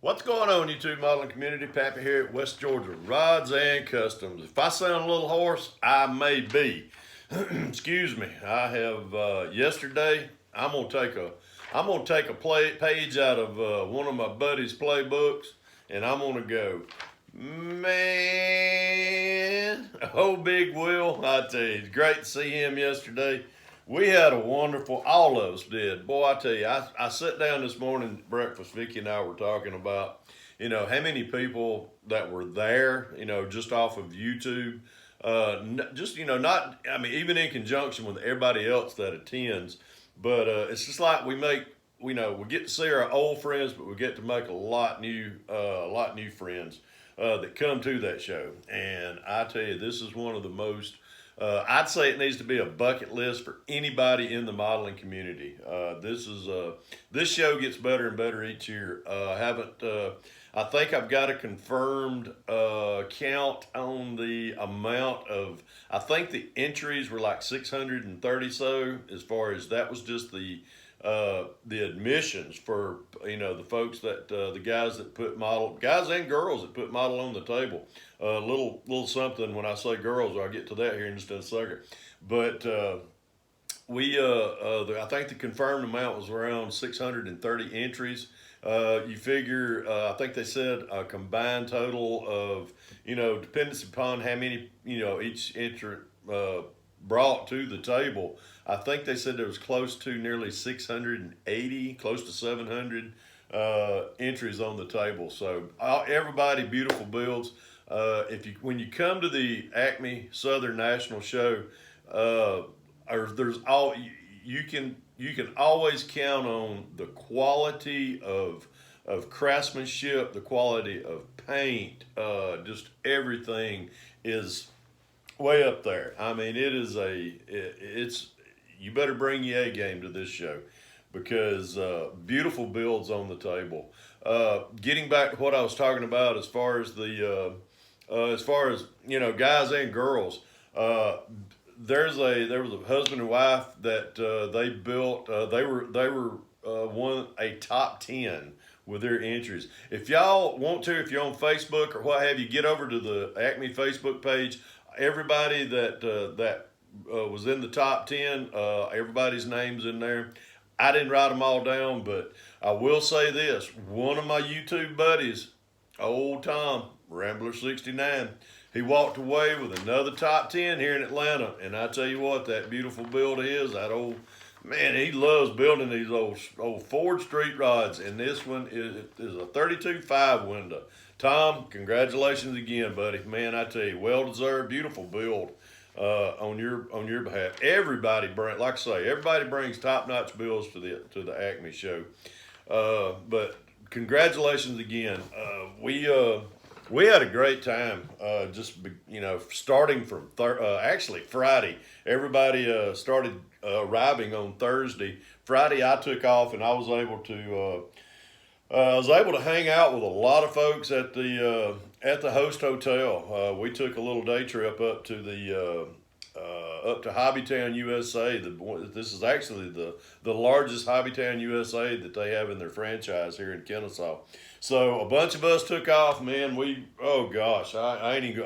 What's going on, YouTube modeling community? Pappy here at West Georgia Rods and Customs. If I sound a little hoarse, I may be. Excuse me. I have yesterday. I'm gonna take a page out of one of my buddy's playbooks, and I'm gonna go. Man, oh Big Will, I tell you, it's great to see him yesterday. We had a wonderful, all of us did. Boy, I tell you, I sat down this morning at breakfast, Vicky and I were talking about, how many people that were there, just off of YouTube. Just, not, I mean, even in conjunction with everybody else that attends. But it's just like we get to see our old friends, but we get to make a lot new friends that come to that show. And I tell you, this is one of the most I'd say it needs to be a bucket list for anybody in the modeling community. This show gets better and better each year. I haven't. I think I've got a confirmed count on the amount of. I think the entries were like 630 so. As far as that was just the admissions for the folks that the guys that put guys and girls that put model on the table. Little something when I say girls, I'll get to that here in just a second. But I think the confirmed amount was around 630 entries. You figure, I think they said a combined total of, depending upon how many, each entrant brought to the table. I think they said there was close to nearly 680, close to 700 entries on the table. So everybody, beautiful builds. When you come to the Acme Southern National Show, there's all you can always count on the quality of craftsmanship, the quality of paint, just everything is way up there. I mean, it's you better bring your A game to this show because beautiful builds on the table. Getting back to what I was talking about as far as guys and girls, there was a husband and wife that they built. They were won a top 10 with their entries. If y'all want to, if you're on Facebook or what have you, get over to the Acme Facebook page. Everybody that was in the top 10, everybody's names in there. I didn't write them all down, but I will say this: one of my YouTube buddies, old Tom Rambler 69, he walked away with another top 10 here in Atlanta. And I tell you what, that beautiful build is that old man. He loves building these old Ford Street rods, and this one is a 32.5 window. Tom, congratulations again, buddy. Man, I tell you, well deserved, beautiful build on your behalf. Like I say, everybody brings top notch builds to the Acme show. But congratulations again. We had a great time. Starting from actually Friday, everybody started arriving on Thursday. Friday, I took off and I was able to hang out with a lot of folks at the host hotel. We took a little day trip up to Hobbytown, USA. This is actually the largest Hobbytown, USA that they have in their franchise here in Kennesaw. So a bunch of us took off, man. Oh gosh, I ain't even.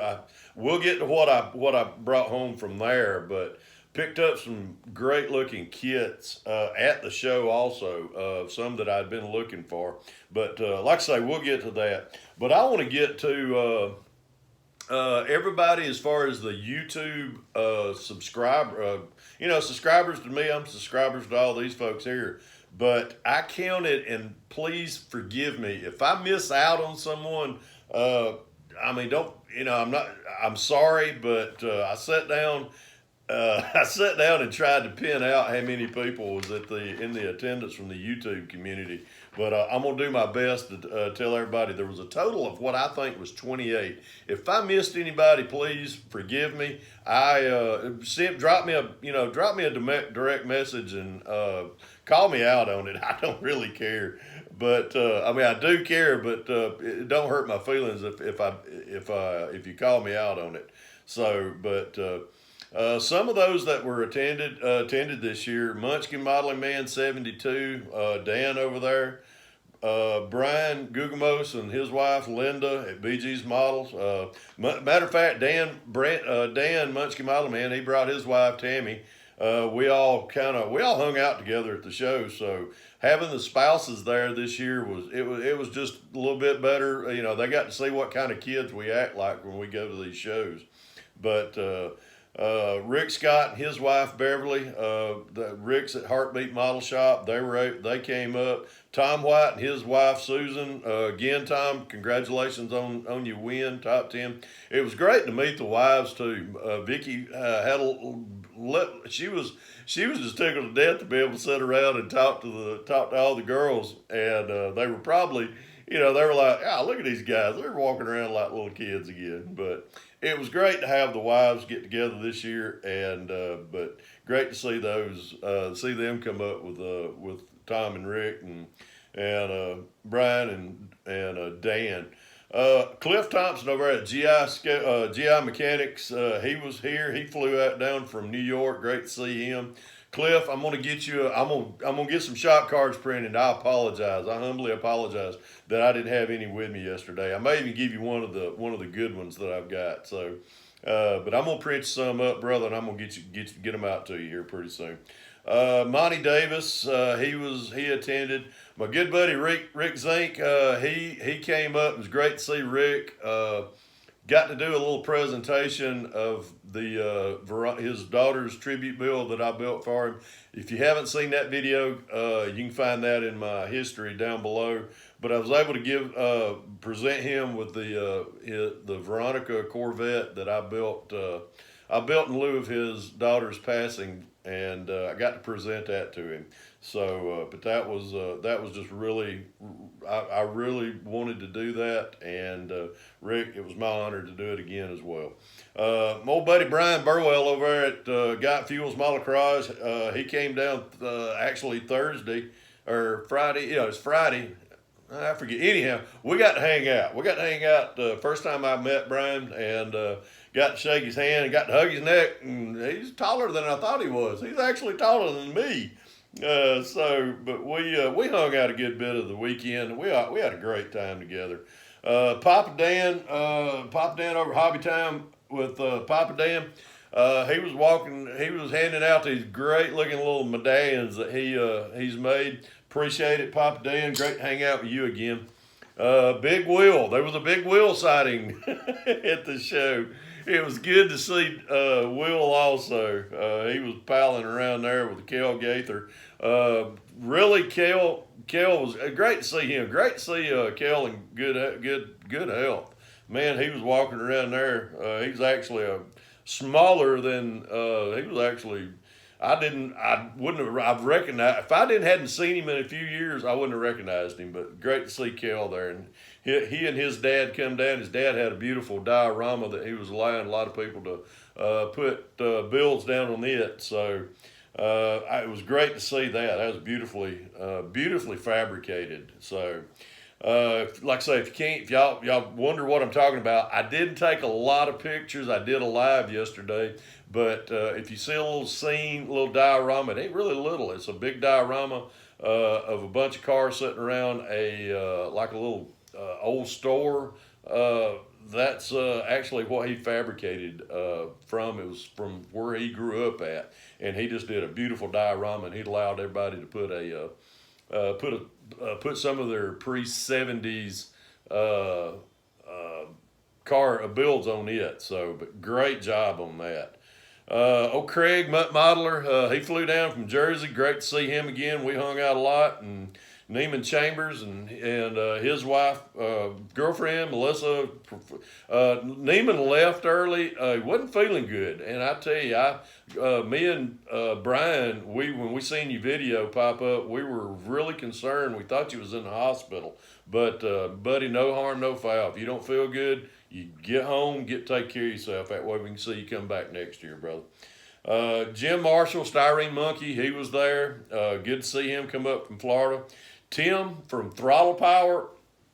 We'll get to what I brought home from there, but picked up some great looking kits at the show also, some that I'd been looking for. But like I say, we'll get to that. But I want to get to everybody as far as the YouTube subscribers to me. I'm subscribers to all these folks here. But I counted, and please forgive me if I miss out on someone. I'm sorry, but I sat down. I sat down and tried to pin out how many people was in the attendance from the YouTube community. But I'm gonna do my best to tell everybody there was a total of what I think was 28. If I missed anybody, please forgive me. Drop me a direct message and call me out on it. I don't really care, but I do care, but it don't hurt my feelings if you call me out on it. So, but. Some of those that were attended this year: Munchkin Modeling Man 72, Dan over there, Brian Gugamos and his wife Linda at BG's Models. Matter of fact, Dan Munchkin Model Man, he brought his wife Tammy. We all hung out together at the show. So having the spouses there this year was just a little bit better. You know, they got to see what kind of kids we act like when we go to these shows. But Rick Scott and his wife Beverly, the Rick's at Heartbeat Model Shop. They came up. Tom White and his wife Susan. Again, Tom, congratulations on your win, top 10. It was great to meet the wives too. Vicky she was just tickled to death to be able to sit around and talk to all the girls, and they were probably, they were like, look at these guys, they're walking around like little kids again. But it was great to have the wives get together this year, and but great to see see them come up with Tom and Rick and Brian and Dan. Cliff Thompson over at GI Mechanics, he was here. He flew down from New York. Great to see him. Cliff, I'm gonna get you. I'm gonna get some shop cards printed. I apologize. I humbly apologize that I didn't have any with me yesterday. I may even give you one of the good ones that I've got. So, but I'm gonna print you some up, brother, and I'm gonna get them out to you here pretty soon. Monty Davis, he attended. My good buddy Rick Zink, he came up. It was great to see Rick. Got to do a little presentation of his daughter's tribute build that I built for him. If you haven't seen that video, you can find that in my history down below. But I was able to present him with the Veronica Corvette that I built. I built in lieu of his daughter's passing, and I got to present that to him. So, but that was just really, I really wanted to do that, and Rick, it was my honor to do it again as well. My old buddy Brian Burwell over there at Got Fuels Motocross, he came down actually Thursday or Friday. Yeah, it was Friday. I forget. Anyhow, we got to hang out. We got to hang out. First time I met Brian, and got to shake his hand and got to hug his neck. And he's taller than I thought he was. He's actually taller than me. But we hung out a good bit of the weekend. We had a great time together. Papa Dan over Hobby Time with Papa Dan. He was handing out these great looking little medallions that he's made. Appreciate it, Papa Dan. Great to hang out with you again. Big Will. There was a Big Will sighting at the show. It was good to see Will also. He was palling around there with Kel Gaither. Really, Kel was great to see him. Great to see Kel in good health. Man, he was walking around there. He was actually smaller than he was actually. I've recognized, if I hadn't seen him in a few years, I wouldn't have recognized him, but great to see Kel there. And he and his dad come down. His dad had a beautiful diorama that he was allowing a lot of people to put builds down on it. So it was great to see that. That was beautifully fabricated. So like I say, if y'all wonder what I'm talking about, I didn't take a lot of pictures. I did a live yesterday. But if you see a little diorama, it ain't really little. It's a big diorama of a bunch of cars sitting around like a little old store. That's actually what he fabricated from. It was from where he grew up at, and he just did a beautiful diorama. And he allowed everybody to put some of their pre-70s car builds on it. So, but great job on that. Craig Modeler, he flew down from Jersey. Great to see him again. We hung out a lot. And Neiman Chambers and his wife, girlfriend, Melissa. Neiman left early. He wasn't feeling good. And I tell you, me and Brian, when we seen your video pop up, we were really concerned. We thought you was in the hospital. But, buddy, no harm, no foul. If you don't feel good, you get home, take care of yourself. That way we can see you come back next year, brother. Jim Marshall, Styrene Monkey, he was there. Good to see him come up from Florida. Tim from Throttle Power,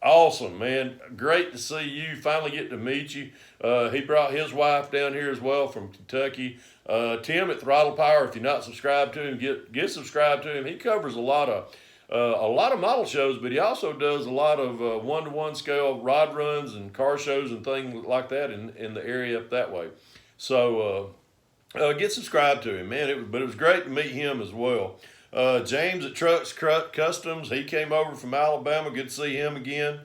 awesome, man. Great to see you. Finally get to meet you. He brought his wife down here as well from Kentucky. Tim at Throttle Power, if you're not subscribed to him, get subscribed to him. He covers a lot of a lot of model shows, but he also does a lot of one-to-one scale rod runs and car shows and things like that in the area up that way. So get subscribed to him, man. But it was great to meet him as well. James at Trucks Customs, he came over from Alabama. Good to see him again.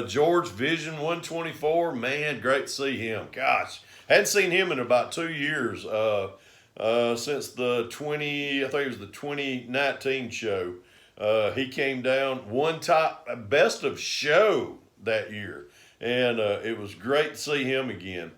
George Vision 124, man, great to see him. Gosh, hadn't seen him in about 2 years since the I think it was the 2019 show. He came down, won top best of show that year, and it was great to see him again.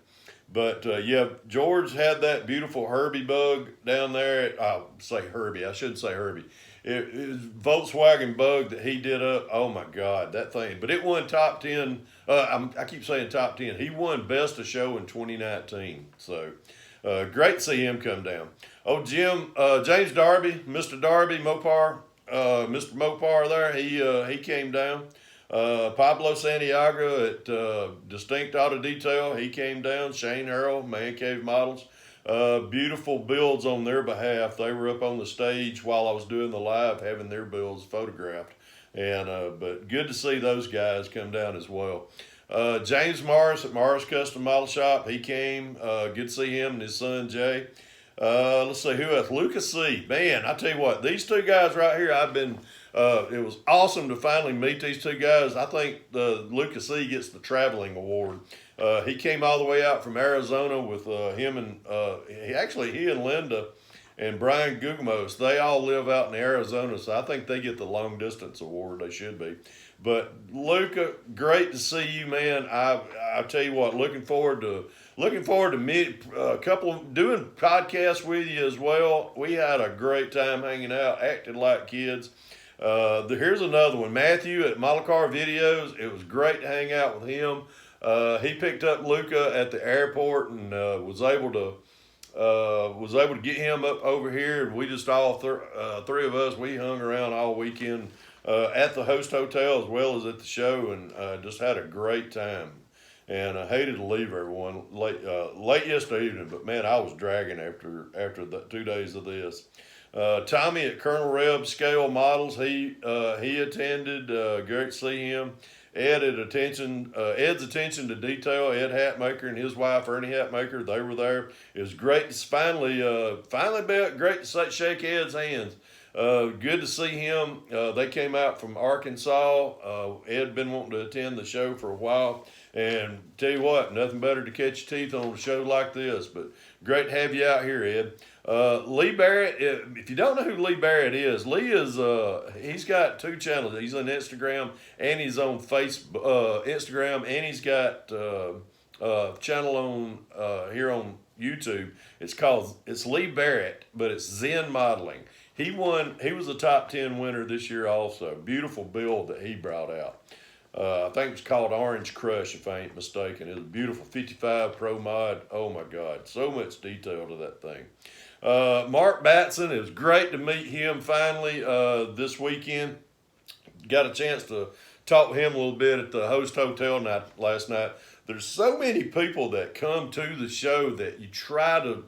But yeah, George had that beautiful Herbie bug down there. I'll say Herbie. I shouldn't say Herbie. It was Volkswagen bug that he did up. Oh my God, that thing! But it won top 10. I keep saying top 10. He won best of show in 2019. So great to see him come down. Oh, James Darby, Mr. Darby Mopar, Mr. Mopar there. He came down. Pablo Santiago at Distinct Auto Detail, he came down. Shane Harrell, Man Cave Models. Beautiful builds on their behalf. They were up on the stage while I was doing the live having their builds photographed. But good to see those guys come down as well. James Morris at Morris Custom Model Shop, he came. Good to see him and his son Jay. Let's see who else. Lucas C. Man, I tell you what, these two guys right here, it was awesome to finally meet these two guys. I think Lucas C. gets the traveling award. He came all the way out from Arizona with him and he and Linda and Brian Gugamos. They all live out in Arizona, so I think they get the long distance award. They should be. But Luca, great to see you, man. I tell you what, looking forward to meet a couple of doing podcasts with you as well. We had a great time hanging out, acted like kids. Here's another one, Matthew at Model Car Videos. It was great to hang out with him. He picked up Luca at the airport and was able to get him up over here. And we just three of us, we hung around all weekend at the host hotel as well as at the show, and just had a great time. And I hated to leave everyone late yesterday evening, but man, I was dragging after the 2 days of this. Tommy at Colonel Reb Scale Models, he attended. Great to see him. Ed's attention to detail. Ed Hatmaker and his wife Ernie Hatmaker, they were there. It was great to finally great to shake Ed's hands. Good to see him. They came out from Arkansas. Ed been wanting to attend the show for a while. And tell you what, nothing better to catch your teeth on a show like this. But great to have you out here, Ed. Lee Barrett, if you don't know who Lee Barrett is, Lee is, he's got 2 channels. He's on Instagram and he's on Instagram, and he's got a channel on here on YouTube. It's Lee Barrett, but it's Zen Modeling. He was a top 10 winner this year also. Beautiful build that he brought out. I think it was called Orange Crush, if I ain't mistaken. It was a beautiful 55 Pro Mod. Oh my God, so much detail to that thing. Mark Batson, it was great to meet him finally this weekend. Got a chance to talk with him a little bit at the host hotel last night. There's so many people that come to the show that you try to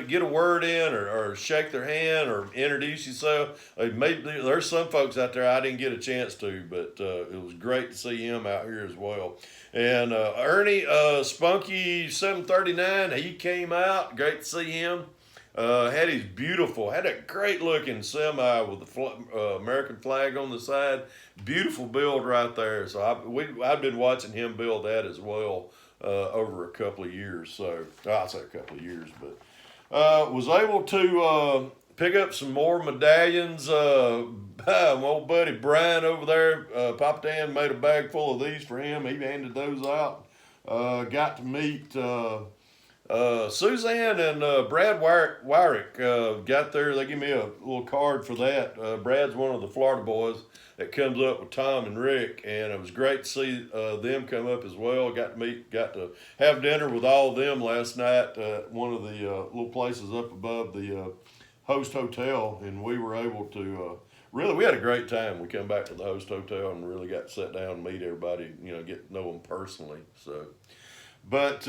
get a word in or shake their hand or introduce yourself. Maybe there's some folks out there I didn't get a chance to, but it was great to see him out here as well. And Ernie Spunky 739, he came out. Great to see him. Had a great looking semi with the American flag on the side. Beautiful build right there. So I've been watching him build that as well over a couple of years. So I'll say a couple of years, but was able to pick up some more medallions. My old buddy Brian over there, Papa Dan made a bag full of these for him. He handed those out. Got to meet Suzanne and Brad Wyrick got there. They gave me a little card for that. Brad's one of the Florida boys that comes up with Tom and Rick, and it was great to see them come up as well. Got to have dinner with all of them last night at one of the little places up above the host hotel, and we were able to we had a great time. We come back to the host hotel and really got to sit down and meet everybody, get to know them personally. So, but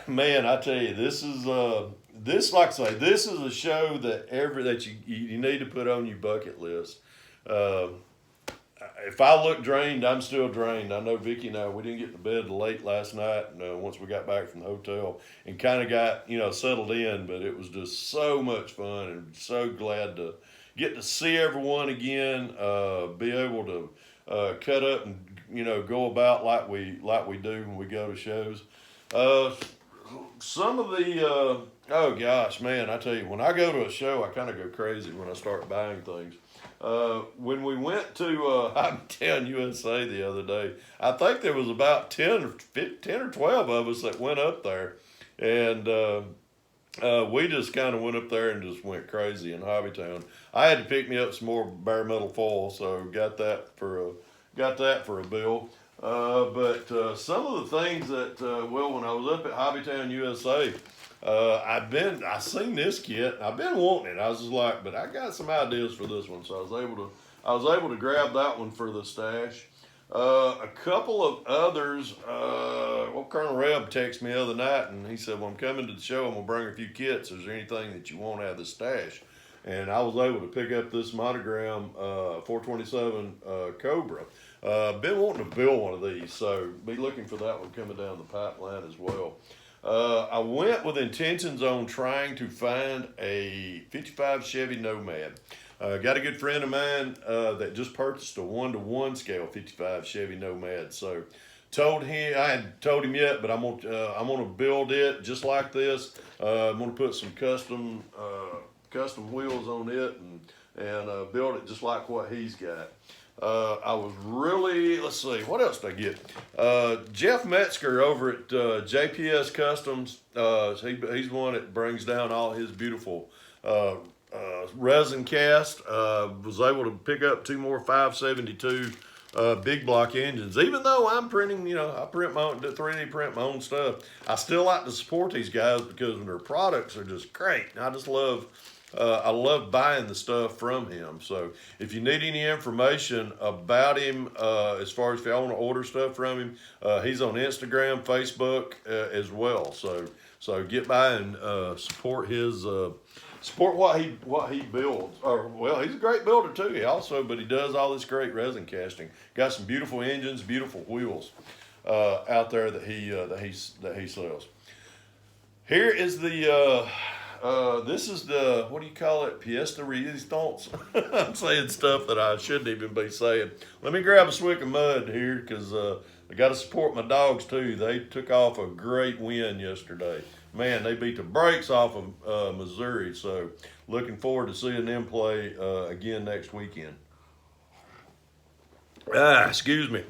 man, I tell you, this, like I say, this is a show that you need to put on your bucket list. Uh, if I look drained, I'm still drained. I know Vicky and I, we didn't get to bed late last night. Once we got back from the hotel and kind of got settled in, but it was just so much fun and so glad to get to see everyone again. Be able to cut up and go about like we do when we go to shows. Uh, some of the oh gosh, man, I tell you, when I go to a show, I kind of go crazy when I start buying things. When we went to Town USA the other day, I think there was about 10 or 12 of us that went up there, and we just kind of went up there and just went crazy in Hobbytown. I had to pick me up some more bare metal foil, so got that for a bill. But some of the things that when I was up at Hobbytown USA, I seen this kit. I've been wanting it. I was just like, but I got some ideas for this one, so I was able to grab that one for the stash. A couple of others. Colonel Reb texted me the other night, and he said, "Well, I'm coming to the show. I'm gonna bring a few kits. Is there anything that you want out of the stash?" And I was able to pick up this Monogram 427 Cobra. Been wanting to build one of these, so be looking for that one coming down the pipeline as well. I went with intentions on trying to find a 55 Chevy Nomad. Got a good friend of mine that just purchased a 1-to-1 scale 55 Chevy Nomad. So I hadn't told him yet, but I'm gonna build it just like this. I'm gonna put some custom wheels on it and build it just like what he's got. I was really, let's see, what else did I get? Jeff Metzger over at JPS Customs, he's one that brings down all his beautiful resin cast. Was able to pick up 2 more 572 big block engines. Even though I'm printing, I print my own, 3D print my own stuff, I still like to support these guys because their products are just great. I just love I love buying the stuff from him. So if you need any information about him, as far as if y'all want to order stuff from him, he's on Instagram, Facebook as well. So get by and support his support what he builds. He's a great builder too. But he does all this great resin casting. Got some beautiful engines, beautiful wheels out there that he sells. Here is the. This is the, what do you call it? Pièce de résistance. I'm saying stuff that I shouldn't even be saying. Let me grab a swig of mud here because I got to support my dogs too. They took off a great win yesterday. Man, they beat the brakes off of Missouri. So looking forward to seeing them play again next weekend. Excuse me.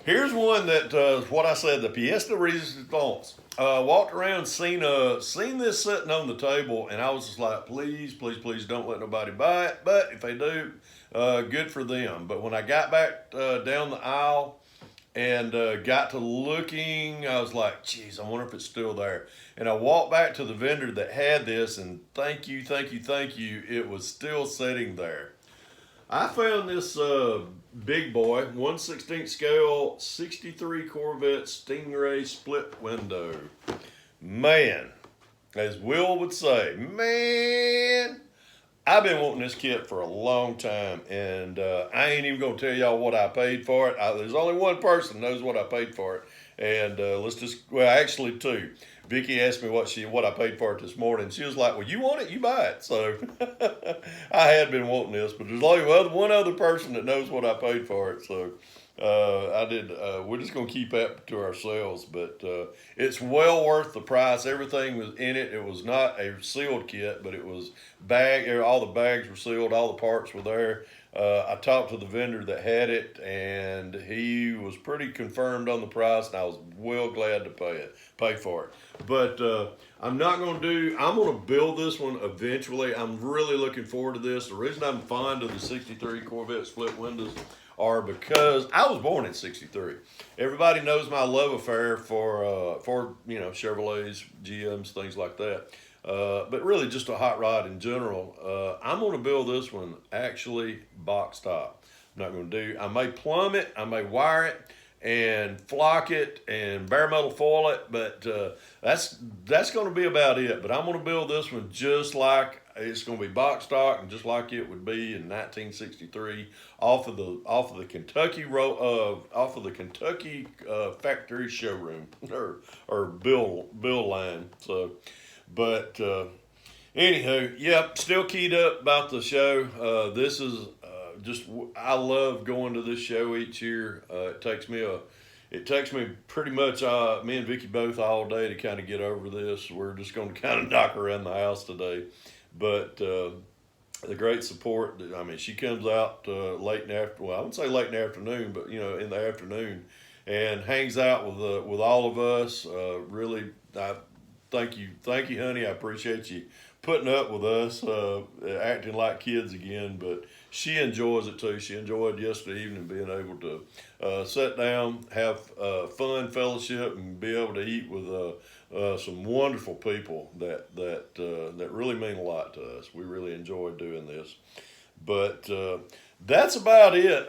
Here's one that, what I said, the pièce de résistance. Walked around, seen this sitting on the table, and I was just like, please, please, please don't let nobody buy it. But if they do, good for them. But when I got back down the aisle and got to looking, I was like, geez, I wonder if it's still there. And I walked back to the vendor that had this, and thank you, it was still sitting there. I found this big boy, 1/16 scale, 63 Corvette Stingray split window. Man, as Will would say, man, I've been wanting this kit for a long time, and I ain't even gonna tell y'all what I paid for it. There's only one person knows what I paid for it, and actually two. Vicky asked me what I paid for it this morning. She was like, well, you want it, you buy it. So I had been wanting this, but there's only one other person that knows what I paid for it. So we're just going to keep that to ourselves, but it's well worth the price. Everything was in it. It was not a sealed kit, but it was all the bags were sealed. All the parts were there. I talked to the vendor that had it, and he was pretty confirmed on the price, and I was well glad to pay for it. But I'm going to build this one eventually. I'm really looking forward to this. The reason I'm fond of the 63 Corvette split windows are because I was born in 63. Everybody knows my love affair for Chevrolets, GMs, things like that. But really just a hot rod in general. I'm going to build this one actually box top. I may plumb it, I may wire it, and flock it and bare metal foil it, but that's going to be about it. But I'm going to build this one just like it's going to be box stock and just like it would be in 1963 off of the Kentucky factory showroom or build line. So, but anywho, yep, still keyed up about the show. This is I love going to this show each year. It takes me pretty much me and Vicky both all day to kind of get over this. We're just going to kind of knock around the house today, but the great support. I mean, she comes out late in the afternoon. Well, I wouldn't say late in the afternoon, but in the afternoon, and hangs out with all of us. Really, thank you, honey. I appreciate you putting up with us, acting like kids again, but she enjoys it too. She enjoyed yesterday evening being able to sit down, have fun, fellowship, and be able to eat with some wonderful people that really mean a lot to us. We really enjoyed doing this, but that's about it.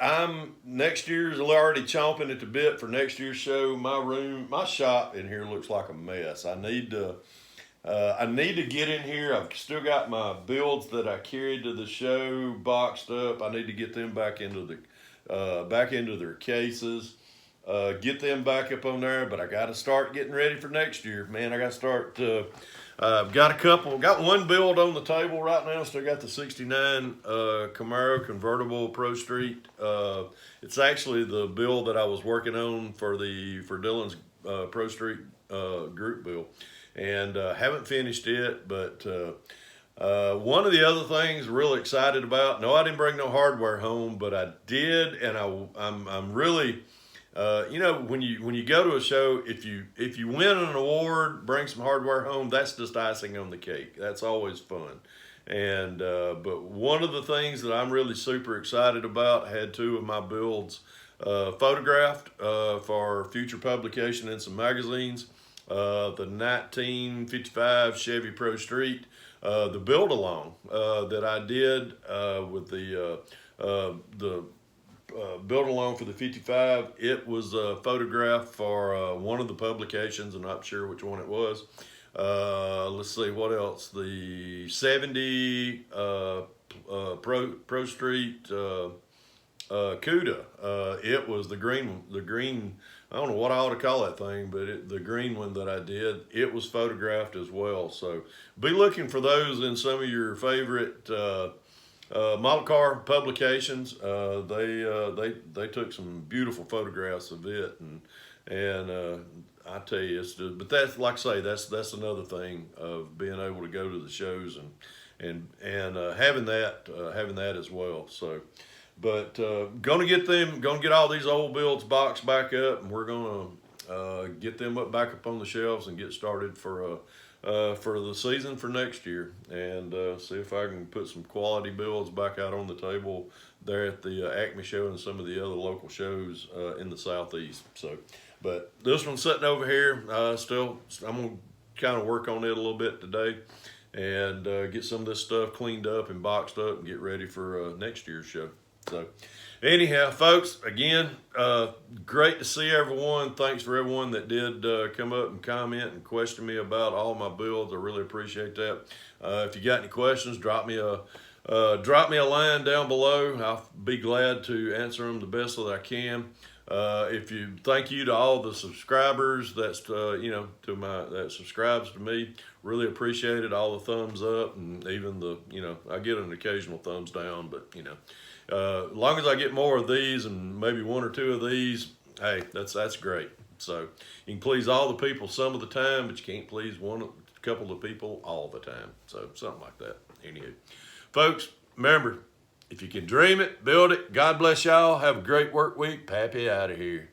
Next year's already chomping at the bit for next year's show. My shop in here looks like a mess. I need to get in here. I've still got my builds that I carried to the show boxed up. I need to get them back into their cases. Get them back up on there. But I got to start getting ready for next year, man. I got to start. I've got one build on the table right now. Still got the '69 Camaro convertible Pro Street. It's actually the build that I was working on for Dylan's Pro Street group build. And haven't finished it, but one of the other things really excited about. No, I didn't bring no hardware home, but I did, and I'm really, when you go to a show, if you win an award, bring some hardware home. That's just icing on the cake. That's always fun. And but one of the things that I'm really super excited about, I had two of my builds photographed for future publication in some magazines. The 1955 Chevy Pro Street, the build along that I did with the build along for the 55. It was photographed for one of the publications. I'm not sure which one it was. Let's see what else. The 70 Pro Street CUDA. It was the green. I don't know what I ought to call that thing, but the green one that I did, it was photographed as well. So be looking for those in some of your favorite model car publications. They took some beautiful photographs of it, and I tell you, but that's like I say, that's another thing of being able to go to the shows and having that as well. So. But gonna get all these old builds boxed back up, and we're gonna get them back up on the shelves and get started for the season for next year, and see if I can put some quality builds back out on the table there at the ACME show and some of the other local shows in the southeast. So, but this one's sitting over here. I'm gonna kind of work on it a little bit today, and get some of this stuff cleaned up and boxed up and get ready for next year's show. So anyhow, folks, again, great to see everyone. Thanks for everyone that did come up and comment and question me about all my builds. I really appreciate that. If you got any questions, drop me a line down below. I'll be glad to answer them the best that I can. Thank you to all the subscribers that subscribes to me. Really appreciate it. All the thumbs up, and even I get an occasional thumbs down, but as long as I get more of these and maybe one or two of these, hey, that's great. So you can please all the people some of the time, but you can't please a couple of people all the time. So something like that. Anywho, folks, remember, if you can dream it, build it. God bless y'all. Have a great work week. Pappy out of here.